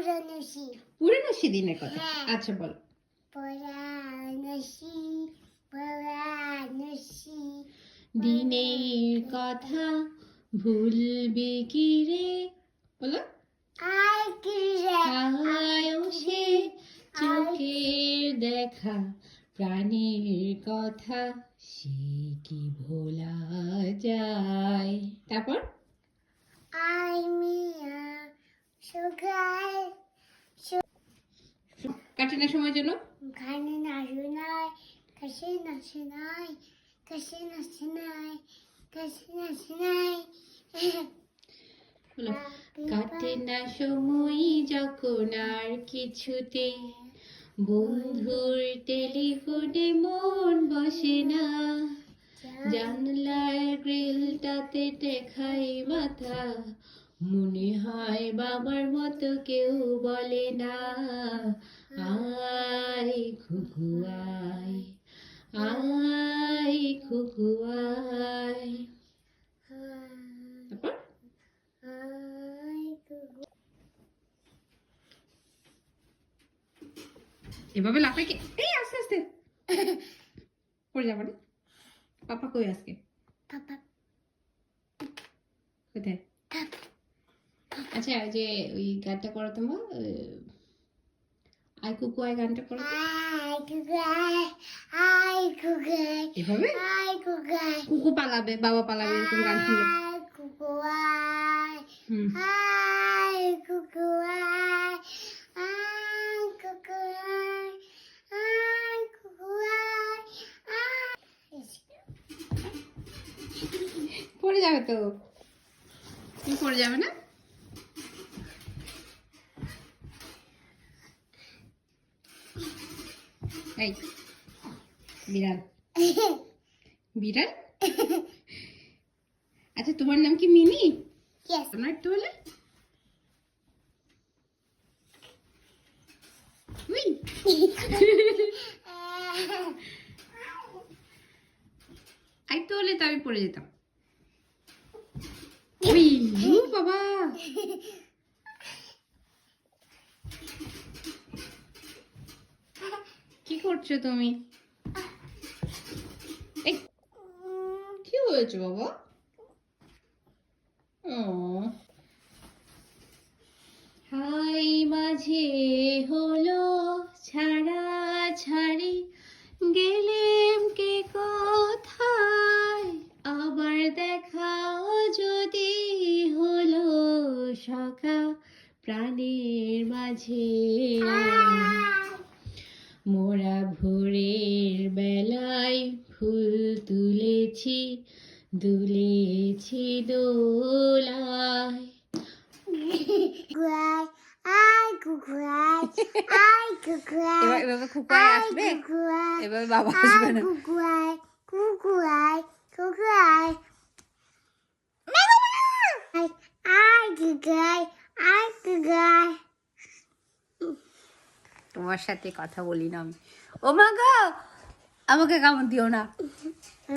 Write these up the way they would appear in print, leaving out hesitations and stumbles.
পুরানো দিনের কথা। আচ্ছা বল। দিনের কথা ভুলবি কি রে, বলো। সে চোখের দেখা প্রাণের কথা সে কি ভোলা যায়। তারপর কাটে না সময় জন্য কাটে না সময় যখন আর কিছুতে বন্ধুর টেলিফোনে মন বসে না, জানলার গ্রিলটাতে টেকাই মাথা, মনে হয় বাবার মতো কেউ বলে না আয় খুকু আয়, আয় খুকু আয়। তারপর এভাবে লাফাই কি? এই আস্তে আস্তে পড়ে যাবো না। পাপা কই আজকে? কোথায়? আচ্ছা যে ওই গানটা করো তোমার, আই কুকু আই গানটা করো। এভাবে কুকু পালাবে, বাবা পালাবে, এরকম গান শুনলে। পড়ে যাবে তো, তুমি পড়ে যাবে না। এই বিড়াল বিড়াল। আচ্ছা তোমার নাম কি মিনি? তোমার একটু বলে। একটু হলে তো আমি পড়ে যেতাম। বাবা কি করছো তুমি? কি হয়েছে বাবা? হাই মাঝে হলো ছাড়া ছাড়ি, গেলেম কে কোথায়, আবার দেখাও যদি হলো সখা প্রাণের মাঝে। মোরা ভোরের বেলায় ফুল তুলেছি, দুলেছি দোলায়। এভাবে খুকুয়াই আসবে, এভাবে বাবা আসবে না। তোমার সাথে কথা বলি না আমি। ও মা গো, আমাকে কামড় দিও না,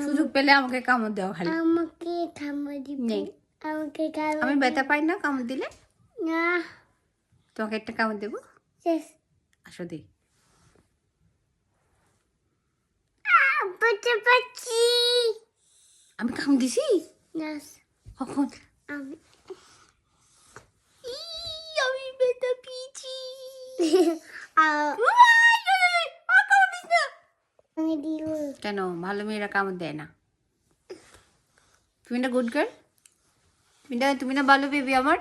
সুযোগ পেলে আমাকে কামড় দাও খালি। আমাকে কামড় দিবে নেই, আমাকে আমি ব্যথা পাই না কামড় দিলে। না, তোমাকে একটা কামড় দেবো, আসো দে। আমি কামড় দিছি কখন? আমি ব্যথা পেয়েছি। কেন ভালো মেয়েরা কামড় দেয় না? তুমি না গুড গার্ল, তুমি না ভালো বেবি আমার।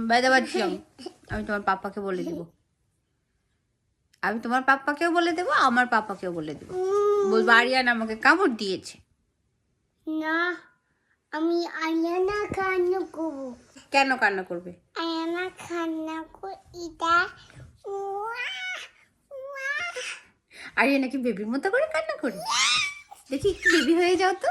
ব্যথা পাচ্ছি আমি তোমার পাপ্পাকে বলে দেবো, আমি তোমার পাপ্পাকেও বলে দেবো, আমার পাপ্পাকেও বলে দেবো, বলবো আরিয়ান আমাকে কামড় দিয়েছে। না, আমি আয়ানা কান্না করবো। কেন কান্না করবে? আয়ানা কান্না এটা আরিয়া নাকি বেবির মতো করে কান্না করে? দেখি একটু বেবি হয়ে যাও তো।